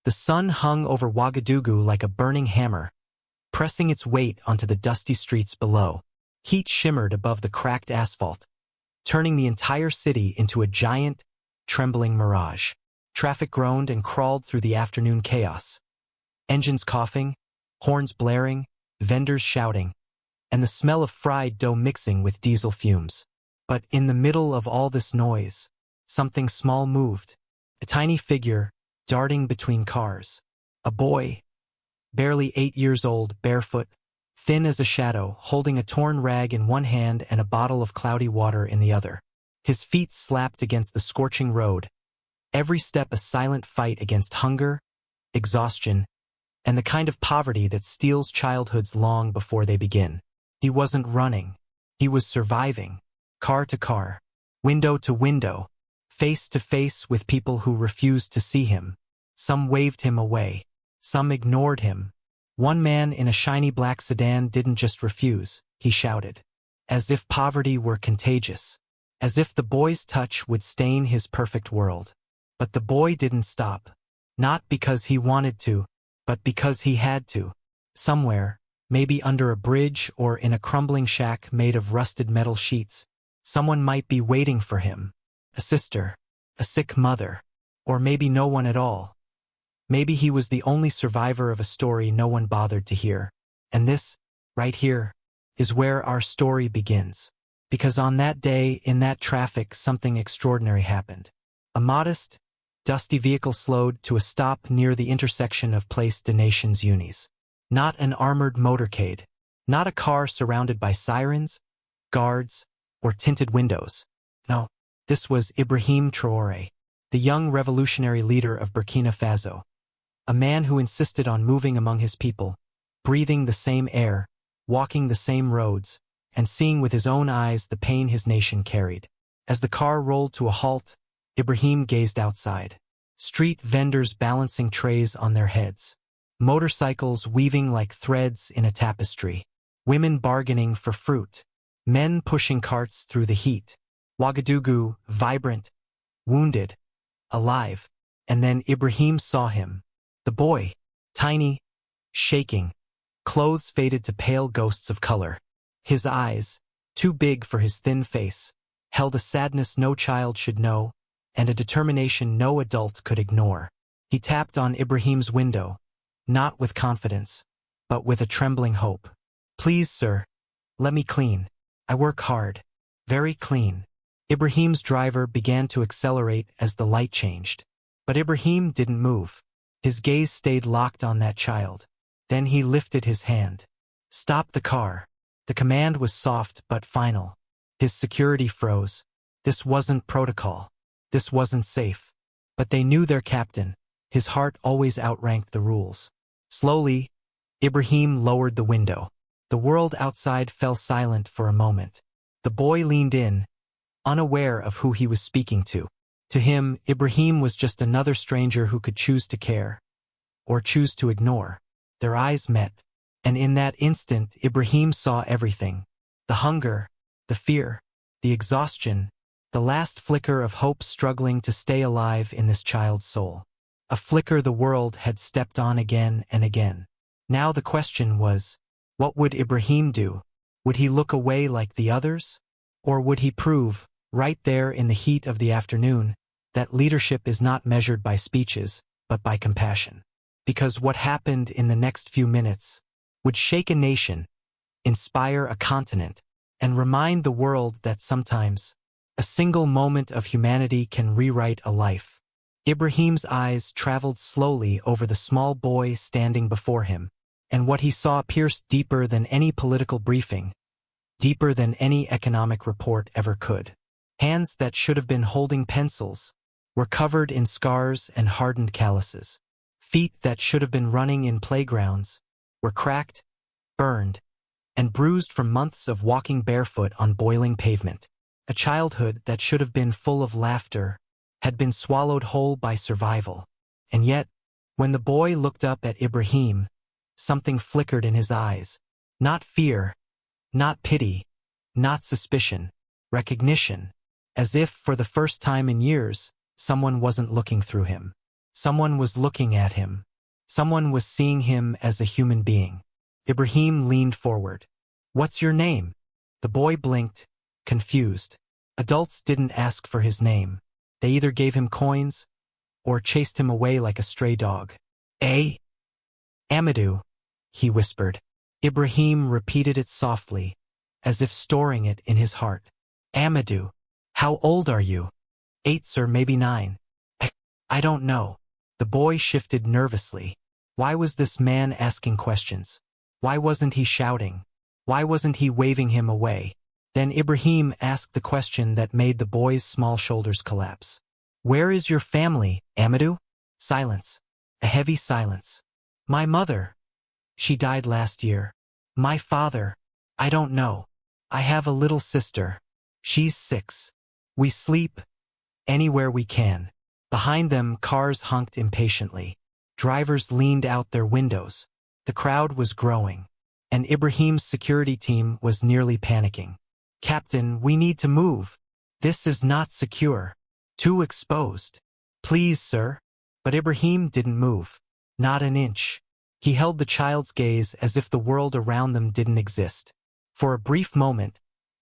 The sun hung over Ouagadougou like a burning hammer, pressing its weight onto the dusty streets below. Heat shimmered above the cracked asphalt, turning the entire city into a giant, trembling mirage. Traffic groaned and crawled through the afternoon chaos. Engines coughing, horns blaring, vendors shouting, and the smell of fried dough mixing with diesel fumes. But in the middle of all this noise, something small moved. A tiny figure, darting between cars. A boy, barely 8 years old, barefoot, thin as a shadow, holding a torn rag in one hand and a bottle of cloudy water in the other. His feet slapped against the scorching road, every step a silent fight against hunger, exhaustion, and the kind of poverty that steals childhoods long before they begin. He wasn't running. He was surviving, car to car, window to window, face to face with people who refused to see him. Some waved him away. Some ignored him. One man in a shiny black sedan didn't just refuse, he shouted, as if poverty were contagious, as if the boy's touch would stain his perfect world. But the boy didn't stop, not because he wanted to, but because he had to. Somewhere, maybe under a bridge or in a crumbling shack made of rusted metal sheets, someone might be waiting for him. A sister, a sick mother, or maybe no one at all. Maybe he was the only survivor of a story no one bothered to hear. And this, right here, is where our story begins. Because on that day, in that traffic, something extraordinary happened. A modest, dusty vehicle slowed to a stop near the intersection of Place des Nations Unies. Not an armored motorcade. Not a car surrounded by sirens, guards, or tinted windows. No, this was Ibrahim Traoré, the young revolutionary leader of Burkina Faso. A man who insisted on moving among his people, breathing the same air, walking the same roads, and seeing with his own eyes the pain his nation carried. As the car rolled to a halt, Ibrahim gazed outside. Street vendors balancing trays on their heads. Motorcycles weaving like threads in a tapestry. Women bargaining for fruit. Men pushing carts through the heat. Ouagadougou, vibrant, wounded, alive. And then Ibrahim saw him. The boy, tiny, shaking, clothes faded to pale ghosts of color. His eyes, too big for his thin face, held a sadness no child should know, and a determination no adult could ignore. He tapped on Ibrahim's window, not with confidence, but with a trembling hope. "Please, sir, let me clean. I work hard. Very clean." Ibrahim's driver began to accelerate as the light changed. But Ibrahim didn't move. His gaze stayed locked on that child. Then he lifted his hand. "Stop the car." The command was soft but final. His security froze. This wasn't protocol. This wasn't safe. But they knew their captain. His heart always outranked the rules. Slowly, Ibrahim lowered the window. The world outside fell silent for a moment. The boy leaned in, unaware of who he was speaking to. To him, Ibrahim was just another stranger who could choose to care, or choose to ignore. Their eyes met, and in that instant, Ibrahim saw everything. The hunger, the fear, the exhaustion, the last flicker of hope struggling to stay alive in this child's soul. A flicker the world had stepped on again and again. Now the question was, what would Ibrahim do? Would he look away like the others? Or would he prove, right there in the heat of the afternoon, that leadership is not measured by speeches, but by compassion? Because what happened in the next few minutes would shake a nation, inspire a continent, and remind the world that sometimes a single moment of humanity can rewrite a life. Ibrahim's eyes traveled slowly over the small boy standing before him, and what he saw pierced deeper than any political briefing, deeper than any economic report ever could. Hands that should have been holding pencils were covered in scars and hardened calluses. Feet that should have been running in playgrounds were cracked, burned, and bruised from months of walking barefoot on boiling pavement. A childhood that should have been full of laughter had been swallowed whole by survival. And yet, when the boy looked up at Ibrahim, something flickered in his eyes. Not fear, not pity, not suspicion, recognition, as if for the first time in years, someone wasn't looking through him. Someone was looking at him. Someone was seeing him as a human being. Ibrahim leaned forward. "What's your name?" The boy blinked, confused. Adults didn't ask for his name. They either gave him coins or chased him away like a stray dog. "Eh? Amadou," he whispered. Ibrahim repeated it softly, as if storing it in his heart. "Amadou. How old are you?" "8, sir, maybe 9. I don't know." The boy shifted nervously. Why was this man asking questions? Why wasn't he shouting? Why wasn't he waving him away? Then Ibrahim asked the question that made the boy's small shoulders collapse. "Where is your family, Amadou?" Silence. A heavy silence. "My mother. She died last year. My father. I don't know. I have a little sister. She's 6. We sleep anywhere we can." Behind them, cars honked impatiently. Drivers leaned out their windows. The crowd was growing, and Ibrahim's security team was nearly panicking. "Captain, we need to move. This is not secure. Too exposed." "Please, sir." But Ibrahim didn't move. Not an inch. He held the child's gaze as if the world around them didn't exist. For a brief moment,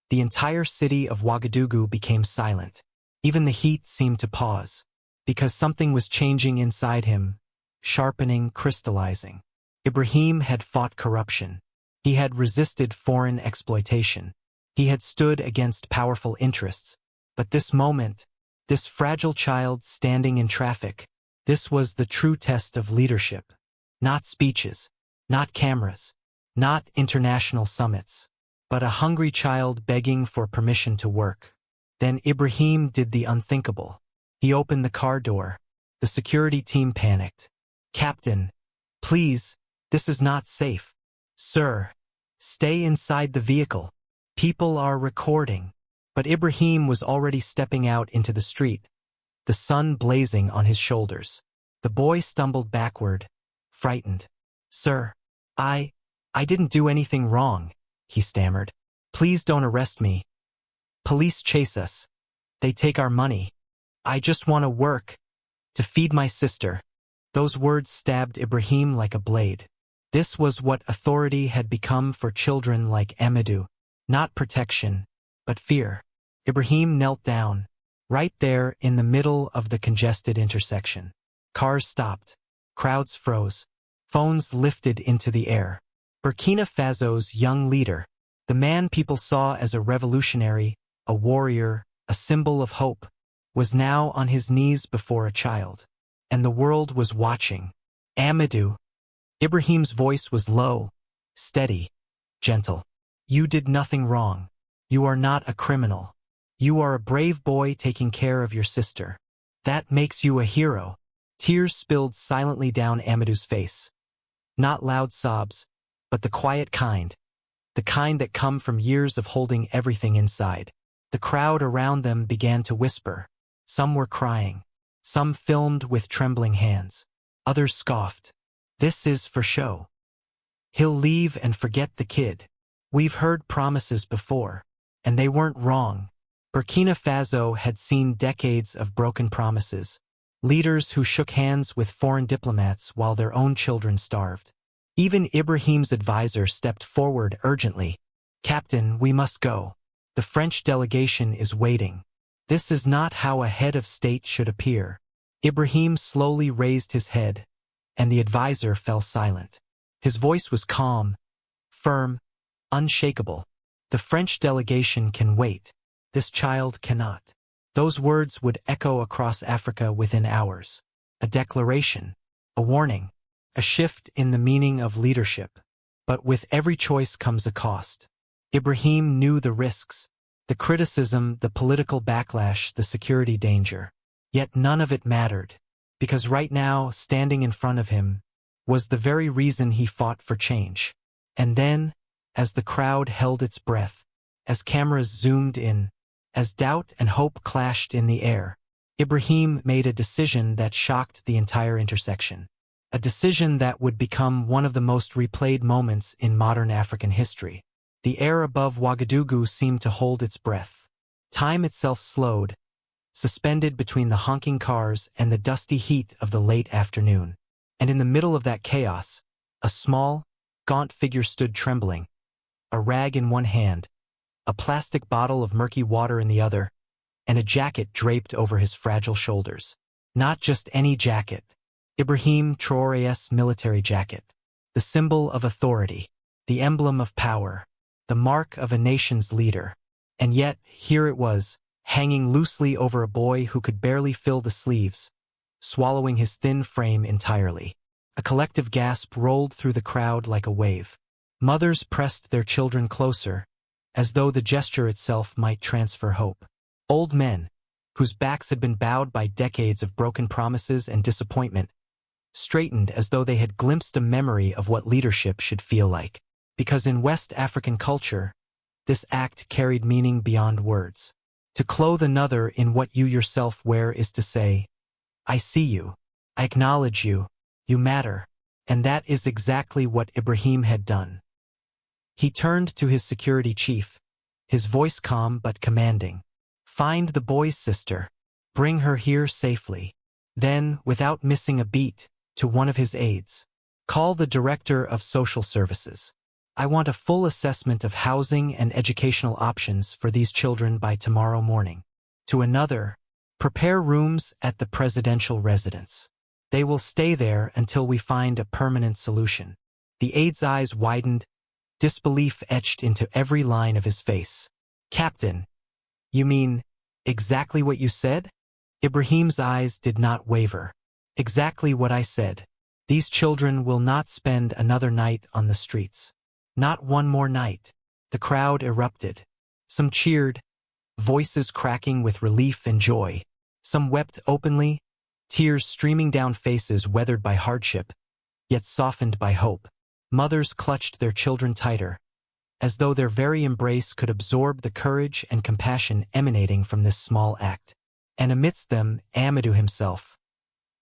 the entire city of Ouagadougou became silent. Even the heat seemed to pause, because something was changing inside him, sharpening, crystallizing. Ibrahim had fought corruption. He had resisted foreign exploitation. He had stood against powerful interests. But this moment, this fragile child standing in traffic, this was the true test of leadership. Not speeches, not cameras, not international summits, but a hungry child begging for permission to work. Then Ibrahim did the unthinkable. He opened the car door. The security team panicked. "Captain, please, this is not safe." "Sir, stay inside the vehicle. People are recording." But Ibrahim was already stepping out into the street, the sun blazing on his shoulders. The boy stumbled backward, frightened. "Sir, I didn't do anything wrong," he stammered. "Please don't arrest me. Police chase us. They take our money. I just want to work, to feed my sister." Those words stabbed Ibrahim like a blade. This was what authority had become for children like Amadou. Not protection, but fear. Ibrahim knelt down, right there in the middle of the congested intersection. Cars stopped. Crowds froze. Phones lifted into the air. Burkina Faso's young leader, the man people saw as a revolutionary, a warrior, a symbol of hope, was now on his knees before a child. And the world was watching. "Amadou." Ibrahim's voice was low, steady, gentle. "You did nothing wrong. You are not a criminal. You are a brave boy taking care of your sister. That makes you a hero." Tears spilled silently down Amadou's face. Not loud sobs, but the quiet kind. The kind that come from years of holding everything inside. The crowd around them began to whisper. Some were crying. Some filmed with trembling hands. Others scoffed. "This is for show. He'll leave and forget the kid. We've heard promises before, and they weren't wrong." Burkina Faso had seen decades of broken promises. Leaders who shook hands with foreign diplomats while their own children starved. Even Ibrahim's advisor stepped forward urgently. "Captain, we must go. The French delegation is waiting." This is not how a head of state should appear. Ibrahim slowly raised his head, and the advisor fell silent. His voice was calm, firm, unshakable. "The French delegation can wait. This child cannot." Those words would echo across Africa within hours. A declaration, a warning, a shift in the meaning of leadership. But with every choice comes a cost. Ibrahim knew the risks. The criticism, the political backlash, the security danger. Yet none of it mattered, because right now, standing in front of him, was the very reason he fought for change. And then, as the crowd held its breath, as cameras zoomed in, as doubt and hope clashed in the air, Ibrahim made a decision that shocked the entire intersection. A decision that would become one of the most replayed moments in modern African history. The air above Ouagadougou seemed to hold its breath. Time itself slowed, suspended between the honking cars and the dusty heat of the late afternoon. And in the middle of that chaos, a small, gaunt figure stood trembling, a rag in one hand, a plastic bottle of murky water in the other, and a jacket draped over his fragile shoulders. Not just any jacket. Ibrahim Traoré's military jacket. The symbol of authority, the emblem of power, the mark of a nation's leader. And yet, here it was, hanging loosely over a boy who could barely fill the sleeves, swallowing his thin frame entirely. A collective gasp rolled through the crowd like a wave. Mothers pressed their children closer, as though the gesture itself might transfer hope. Old men, whose backs had been bowed by decades of broken promises and disappointment, straightened as though they had glimpsed a memory of what leadership should feel like. Because in West African culture, this act carried meaning beyond words. To clothe another in what you yourself wear is to say, I see you, I acknowledge you, you matter. And that is exactly what Ibrahim had done. He turned to his security chief, his voice calm but commanding. Find the boy's sister. Bring her here safely. Then, without missing a beat, to one of his aides. Call the director of social services. I want a full assessment of housing and educational options for these children by tomorrow morning. To another, prepare rooms at the presidential residence. They will stay there until we find a permanent solution. The aide's eyes widened, disbelief etched into every line of his face. Captain, you mean exactly what you said? Ibrahim's eyes did not waver. Exactly what I said. These children will not spend another night on the streets. Not one more night. The crowd erupted. Some cheered, voices cracking with relief and joy. Some wept openly, tears streaming down faces weathered by hardship, yet softened by hope. Mothers clutched their children tighter, as though their very embrace could absorb the courage and compassion emanating from this small act. And amidst them, Amadou himself,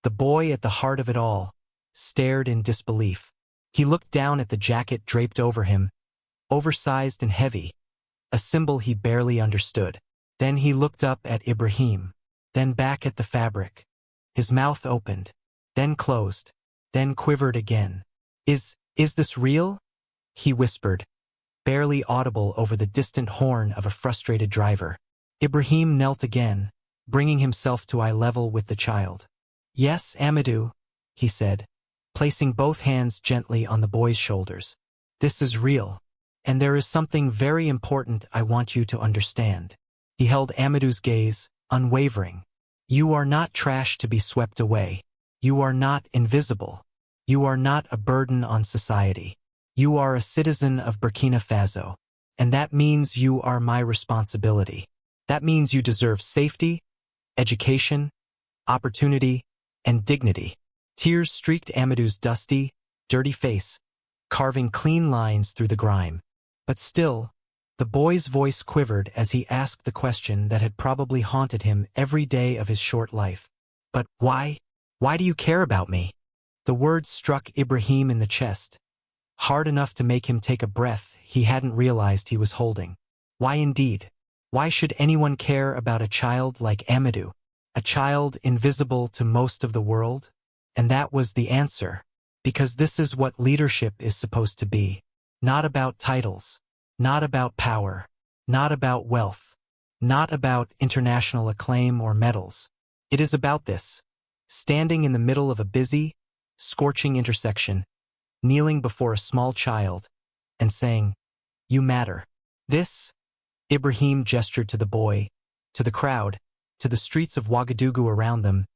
the boy at the heart of it all, stared in disbelief. He looked down at the jacket draped over him, oversized and heavy, a symbol he barely understood. Then he looked up at Ibrahim, then back at the fabric. His mouth opened, then closed, then quivered again. Is this real? He whispered, barely audible over the distant horn of a frustrated driver. Ibrahim knelt again, bringing himself to eye level with the child. Yes, Amadou, he said, placing both hands gently on the boy's shoulders. This is real, and there is something very important I want you to understand. He held Amadou's gaze, unwavering. You are not trash to be swept away. You are not invisible. You are not a burden on society. You are a citizen of Burkina Faso, and that means you are my responsibility. That means you deserve safety, education, opportunity, and dignity. Tears streaked Amadou's dusty, dirty face, carving clean lines through the grime. But still, the boy's voice quivered as he asked the question that had probably haunted him every day of his short life. But why? Why do you care about me? The words struck Ibrahim in the chest, hard enough to make him take a breath he hadn't realized he was holding. Why indeed? Why should anyone care about a child like Amadou? A child invisible to most of the world? And that was the answer. Because this is what leadership is supposed to be. Not about titles. Not about power. Not about wealth. Not about international acclaim or medals. It is about this. Standing in the middle of a busy, scorching intersection, kneeling before a small child, and saying, You matter. This, Ibrahim gestured to the boy, to the crowd, to the streets of Ouagadougou around them,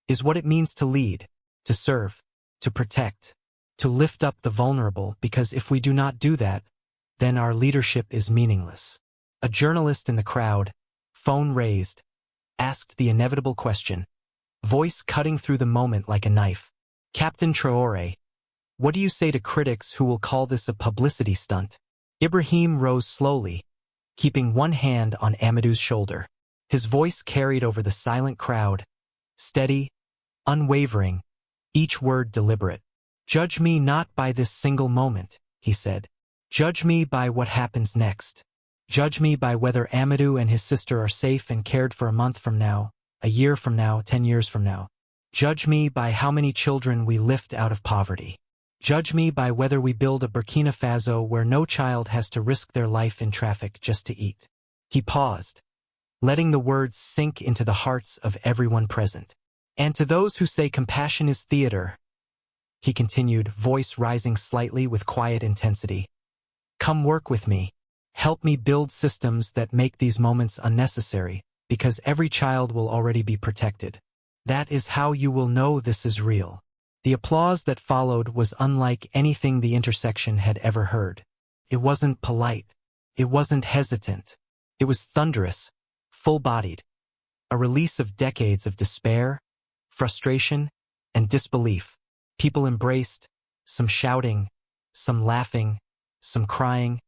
is what it means to lead, to serve, to protect, to lift up the vulnerable, because if we do not do that, then our leadership is meaningless. A journalist in the crowd, phone raised, asked the inevitable question, voice cutting through the moment like a knife. Captain Traoré, what do you say to critics who will call this a publicity stunt? Ibrahim rose slowly, keeping one hand on Amadou's shoulder. His voice carried over the silent crowd, steady, unwavering, each word deliberate. Judge me not by this single moment, he said. Judge me by what happens next. Judge me by whether Amadou and his sister are safe and cared for a month from now, a year from now, 10 years from now. Judge me by how many children we lift out of poverty. Judge me by whether we build a Burkina Faso where no child has to risk their life in traffic just to eat. He paused, letting the words sink into the hearts of everyone present. And to those who say compassion is theater, he continued, voice rising slightly with quiet intensity. Come work with me. Help me build systems that make these moments unnecessary, because every child will already be protected. That is how you will know this is real. The applause that followed was unlike anything the intersection had ever heard. It wasn't polite. It wasn't hesitant. It was thunderous, full-bodied. A release of decades of despair, frustration, and disbelief. People embraced, some shouting, some laughing, some crying,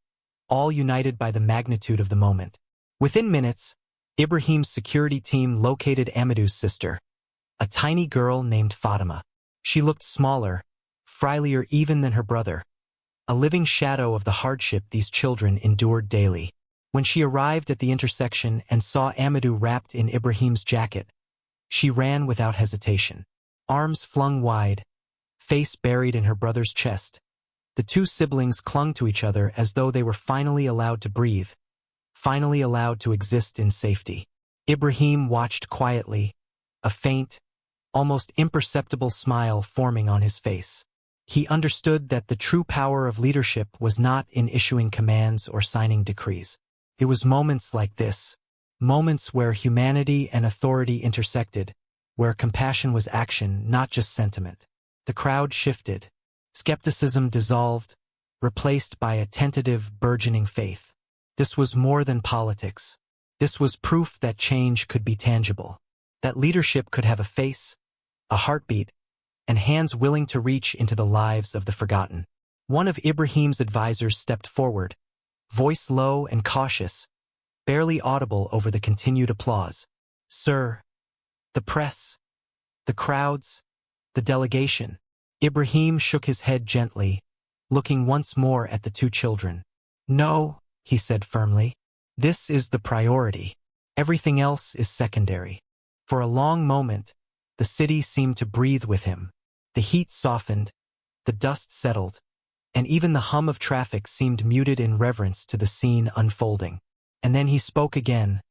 all united by the magnitude of the moment. Within minutes, Ibrahim's security team located Amadou's sister, a tiny girl named Fatima. She looked smaller, frilier even than her brother, a living shadow of the hardship these children endured daily. When she arrived at the intersection and saw Amadou wrapped in Ibrahim's jacket, she ran without hesitation. Arms flung wide, face buried in her brother's chest. The two siblings clung to each other as though they were finally allowed to breathe, finally allowed to exist in safety. Ibrahim watched quietly, a faint, almost imperceptible smile forming on his face. He understood that the true power of leadership was not in issuing commands or signing decrees. It was moments like this, moments where humanity and authority intersected, where compassion was action, not just sentiment. The crowd shifted. Skepticism dissolved, replaced by a tentative, burgeoning faith. This was more than politics. This was proof that change could be tangible, that leadership could have a face, a heartbeat, and hands willing to reach into the lives of the forgotten. One of Ibrahim's advisors stepped forward, voice low and cautious, barely audible over the continued applause. Sir, the press, the crowds, the delegation. Ibrahim shook his head gently, looking once more at the two children. No, he said firmly. This is the priority. Everything else is secondary. For a long moment, the city seemed to breathe with him. The heat softened, the dust settled, and even the hum of traffic seemed muted in reverence to the scene unfolding. And then he spoke again,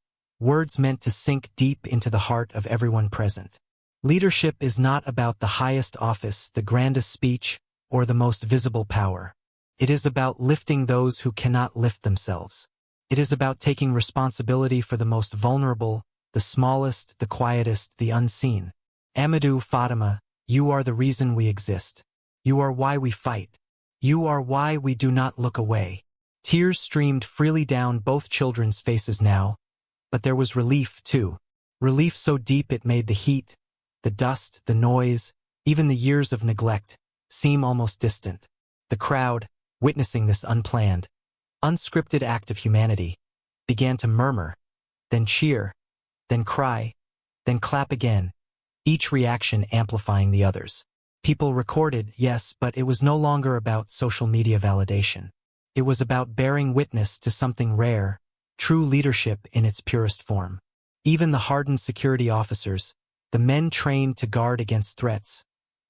words meant to sink deep into the heart of everyone present. Leadership is not about the highest office, the grandest speech, or the most visible power. It is about lifting those who cannot lift themselves. It is about taking responsibility for the most vulnerable, the smallest, the quietest, the unseen. Amadou, Fatima, you are the reason we exist. You are why we fight. You are why we do not look away. Tears streamed freely down both children's faces now, but there was relief too. Relief so deep it made the heat, the dust, the noise, even the years of neglect, seem almost distant. The crowd, witnessing this unplanned, unscripted act of humanity, began to murmur, then cheer, then cry, then clap again, each reaction amplifying the others. People recorded, yes, but it was no longer about social media validation. It was about bearing witness to something rare, true leadership in its purest form. Even the hardened security officers, the men trained to guard against threats,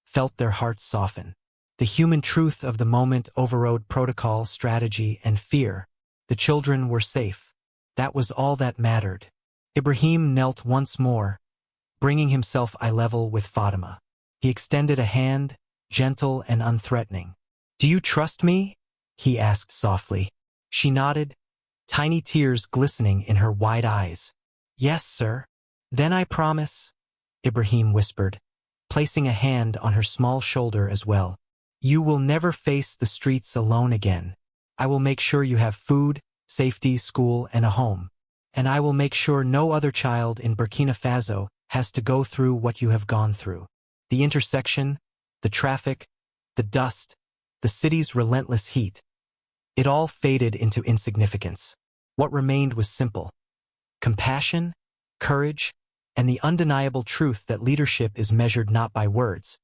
felt their hearts soften. The human truth of the moment overrode protocol, strategy, and fear. The children were safe. That was all that mattered. Ibrahim knelt once more, bringing himself eye level with Fatima. He extended a hand, gentle and unthreatening. "Do you trust me?" he asked softly. She nodded, tiny tears glistening in her wide eyes. "Yes, sir." "Then I promise," Ibrahim whispered, placing a hand on her small shoulder as well. "You will never face the streets alone again. I will make sure you have food, safety, school, and a home. And I will make sure no other child in Burkina Faso has to go through what you have gone through." The intersection, the traffic, the dust, the city's relentless heat. It all faded into insignificance. What remained was simple. Compassion, courage, and the undeniable truth that leadership is measured not by words,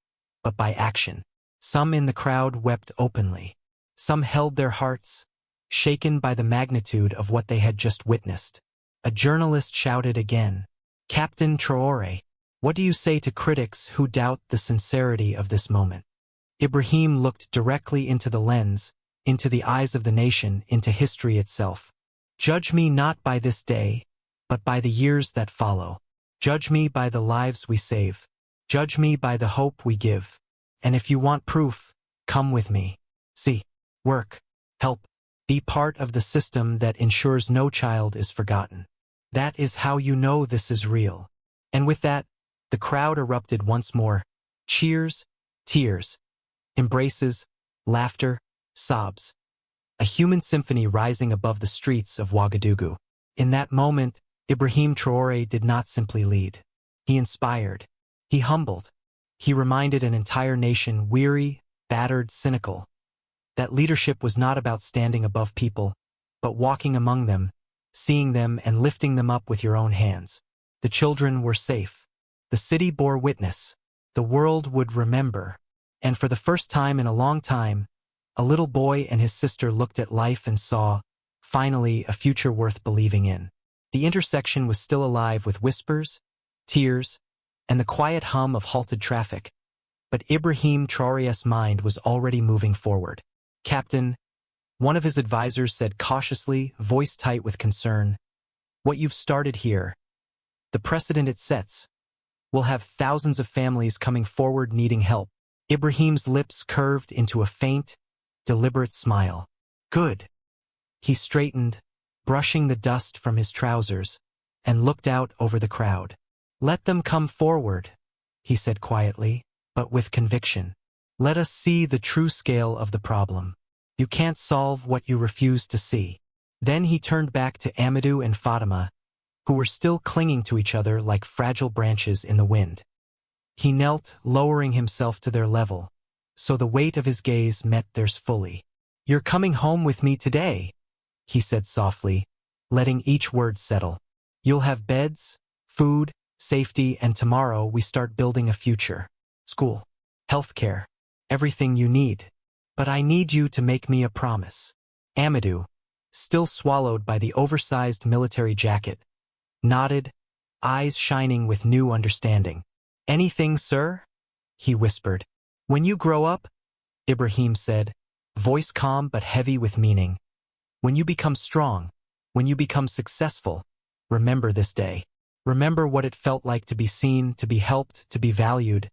but by action. Some in the crowd wept openly. Some held their hearts, shaken by the magnitude of what they had just witnessed. A journalist shouted again, Captain Traore, what do you say to critics who doubt the sincerity of this moment? Ibrahim looked directly into the lens, into the eyes of the nation, into history itself. Judge me not by this day, but by the years that follow. Judge me by the lives we save. Judge me by the hope we give. And if you want proof, come with me. See, work, help, be part of the system that ensures no child is forgotten. That is how you know this is real. And with that, the crowd erupted once more. Cheers, tears, embraces, laughter, sobs. A human symphony rising above the streets of Ouagadougou. In that moment, Ibrahim Traoré did not simply lead. He inspired. He humbled. He reminded an entire nation, weary, battered, cynical, that leadership was not about standing above people, but walking among them, seeing them and lifting them up with your own hands. The children were safe. The city bore witness. The world would remember. And for the first time in a long time, a little boy and his sister looked at life and saw, finally, a future worth believing in. The intersection was still alive with whispers, tears, and the quiet hum of halted traffic. But Ibrahim Traoré's mind was already moving forward. Captain, one of his advisors said cautiously, voice tight with concern, what you've started here, the precedent it sets, will have thousands of families coming forward needing help. Ibrahim's lips curved into a faint, deliberate smile. Good. He straightened, brushing the dust from his trousers, and looked out over the crowd. Let them come forward, he said quietly, but with conviction. Let us see the true scale of the problem. You can't solve what you refuse to see. Then he turned back to Amadou and Fatima, who were still clinging to each other like fragile branches in the wind. He knelt, lowering himself to their level, so the weight of his gaze met theirs fully. You're coming home with me today, he said softly, letting each word settle. You'll have beds, food, safety, and tomorrow we start building a future. School, healthcare, everything you need. But I need you to make me a promise. Amadou, still swallowed by the oversized military jacket, nodded, eyes shining with new understanding. Anything, sir? He whispered. When you grow up, Ibrahim said, voice calm but heavy with meaning. When you become strong, when you become successful, remember this day. Remember what it felt like to be seen, to be helped, to be valued,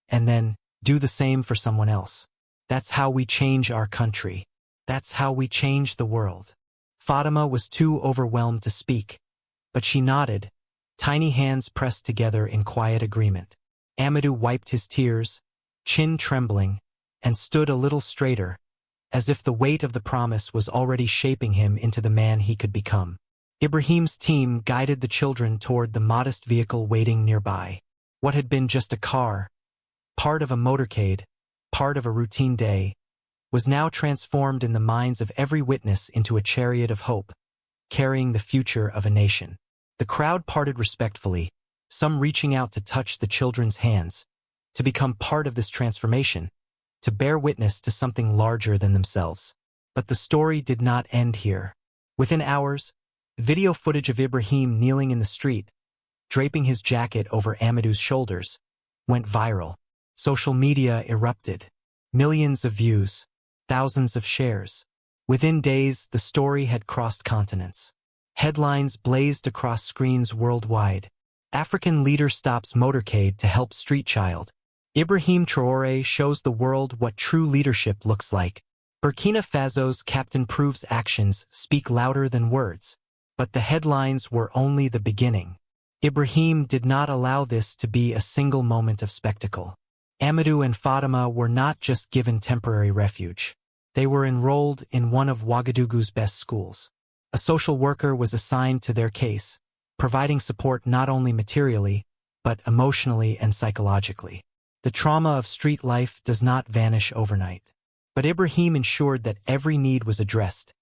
and then do the same for someone else. That's how we change our country. That's how we change the world. Fatima was too overwhelmed to speak, but she nodded, tiny hands pressed together in quiet agreement. Amadou wiped his tears, chin trembling, and stood a little straighter, as if the weight of the promise was already shaping him into the man he could become. Ibrahim's team guided the children toward the modest vehicle waiting nearby. What had been just a car, part of a motorcade, part of a routine day, was now transformed in the minds of every witness into a chariot of hope, carrying the future of a nation. The crowd parted respectfully, some reaching out to touch the children's hands, to become part of this transformation, to bear witness to something larger than themselves. But the story did not end here. Within hours, video footage of Ibrahim kneeling in the street, draping his jacket over Amadou's shoulders, went viral. Social media erupted. Millions of views, thousands of shares. Within days, the story had crossed continents. Headlines blazed across screens worldwide. African leader stops motorcade to help street child. Ibrahim Traoré shows the world what true leadership looks like. Burkina Faso's captain proves actions speak louder than words. But the headlines were only the beginning. Ibrahim did not allow this to be a single moment of spectacle. Amadou and Fatima were not just given temporary refuge. They were enrolled in one of Ouagadougou's best schools. A social worker was assigned to their case, providing support not only materially, but emotionally and psychologically. The trauma of street life does not vanish overnight. But Ibrahim ensured that every need was addressed,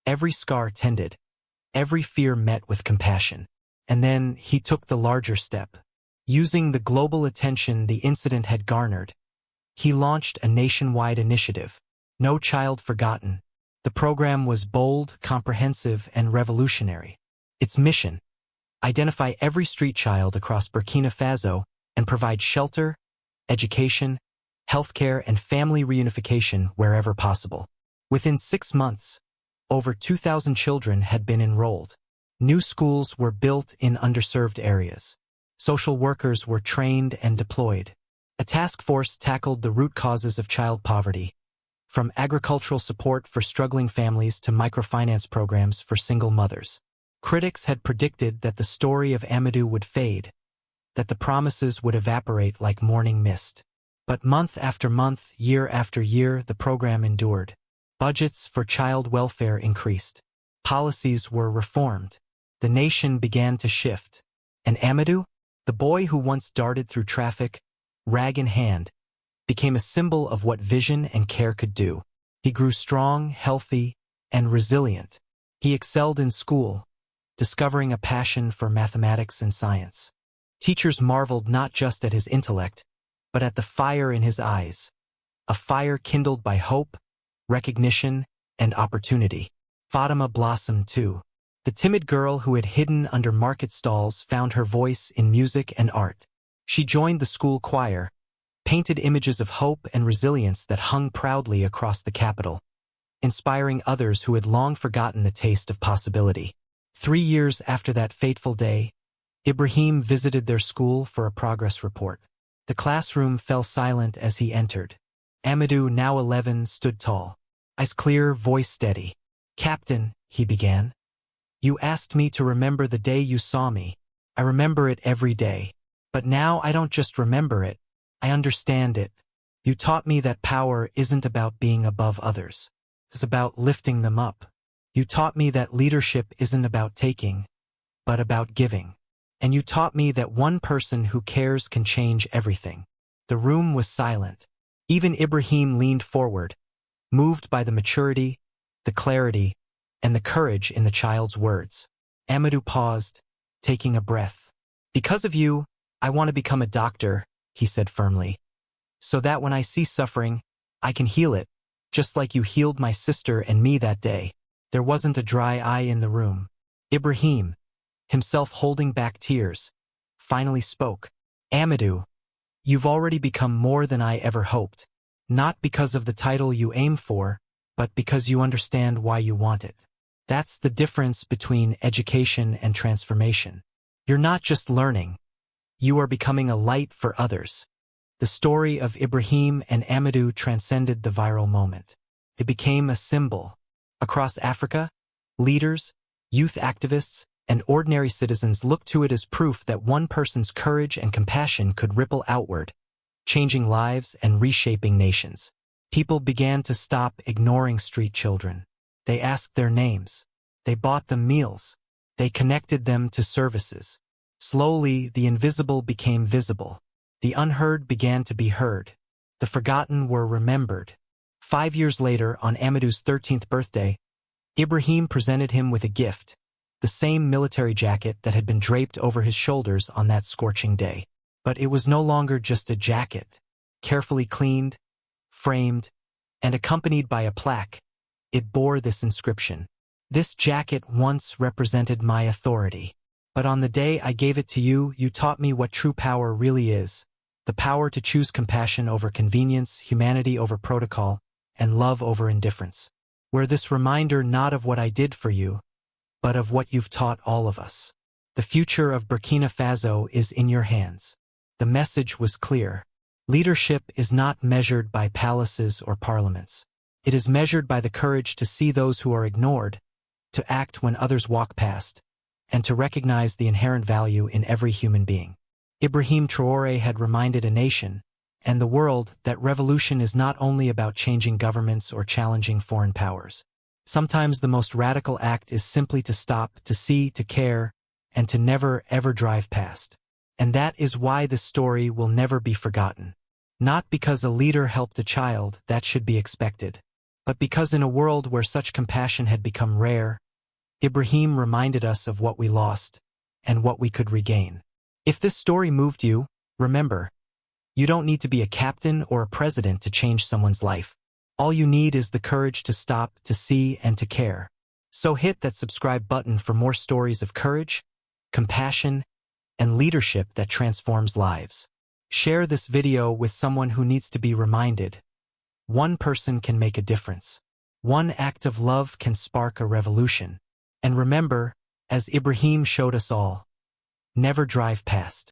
every scar tended, every fear met with compassion. And then he took the larger step. Using the global attention the incident had garnered, he launched a nationwide initiative, No Child Forgotten. The program was bold, comprehensive, and revolutionary. Its mission: identify every street child across Burkina Faso, and provide shelter, education, healthcare, and family reunification wherever possible. Within 6 months, over 2,000 children had been enrolled. New schools were built in underserved areas. Social workers were trained and deployed. A task force tackled the root causes of child poverty, from agricultural support for struggling families to microfinance programs for single mothers. Critics had predicted that the story of Amadou would fade, that the promises would evaporate like morning mist. But month after month, year after year, the program endured. Budgets for child welfare increased. Policies were reformed. The nation began to shift. And Amadou, the boy who once darted through traffic, rag in hand, became a symbol of what vision and care could do. He grew strong, healthy, and resilient. He excelled in school, discovering a passion for mathematics and science. Teachers marveled not just at his intellect, but at the fire in his eyes, a fire kindled by hope, recognition, and opportunity. Fatima blossomed too. The timid girl who had hidden under market stalls found her voice in music and art. She joined the school choir, painted images of hope and resilience that hung proudly across the capital, inspiring others who had long forgotten the taste of possibility. 3 years after that fateful day, Ibrahim visited their school for a progress report. The classroom fell silent as he entered. Amadou, now 11, stood tall, eyes clear, voice steady. "Captain," he began, "you asked me to remember the day you saw me. I remember it every day. But now I don't just remember it, I understand it. You taught me that power isn't about being above others. It's about lifting them up. You taught me that leadership isn't about taking, but about giving. And you taught me that one person who cares can change everything." The room was silent. Even Ibrahim leaned forward, moved by the maturity, the clarity, and the courage in the child's words. Amadou paused, taking a breath. "Because of you, I want to become a doctor," he said firmly, "so that when I see suffering, I can heal it, just like you healed my sister and me that day." There wasn't a dry eye in the room. Ibrahim, himself holding back tears, finally spoke. "Amadou, you've already become more than I ever hoped, not because of the title you aim for, but because you understand why you want it. That's the difference between education and transformation. You're not just learning, you are becoming a light for others." The story of Ibrahim and Amadou transcended the viral moment. It became a symbol. Across Africa, leaders, youth activists, and ordinary citizens looked to it as proof that one person's courage and compassion could ripple outward, changing lives and reshaping nations. People began to stop ignoring street children. They asked their names. They bought them meals. They connected them to services. Slowly, the invisible became visible. The unheard began to be heard. The forgotten were remembered. 5 years later, on Amadou's 13th birthday, Ibrahim presented him with a gift, the same military jacket that had been draped over his shoulders on that scorching day. But it was no longer just a jacket. Carefully cleaned, framed, and accompanied by a plaque, it bore this inscription: "This jacket once represented my authority. But on the day I gave it to you, you taught me what true power really is. The power to choose compassion over convenience, humanity over protocol, and love over indifference. Wear this reminder not of what I did for you, but of what you've taught all of us. The future of Burkina Faso is in your hands." The message was clear. Leadership is not measured by palaces or parliaments. It is measured by the courage to see those who are ignored, to act when others walk past, and to recognize the inherent value in every human being. Ibrahim Traoré had reminded a nation, and the world, that revolution is not only about changing governments or challenging foreign powers. Sometimes the most radical act is simply to stop, to see, to care, and to never, ever drive past. And that is why this story will never be forgotten. Not because a leader helped a child, that should be expected, but because in a world where such compassion had become rare, Ibrahim reminded us of what we lost and what we could regain. If this story moved you, remember, you don't need to be a captain or a president to change someone's life. All you need is the courage to stop, to see, and to care. So hit that subscribe button for more stories of courage, compassion, and leadership that transforms lives. Share this video with someone who needs to be reminded. One person can make a difference. One act of love can spark a revolution. And remember, as Ibrahim showed us all, never drive past.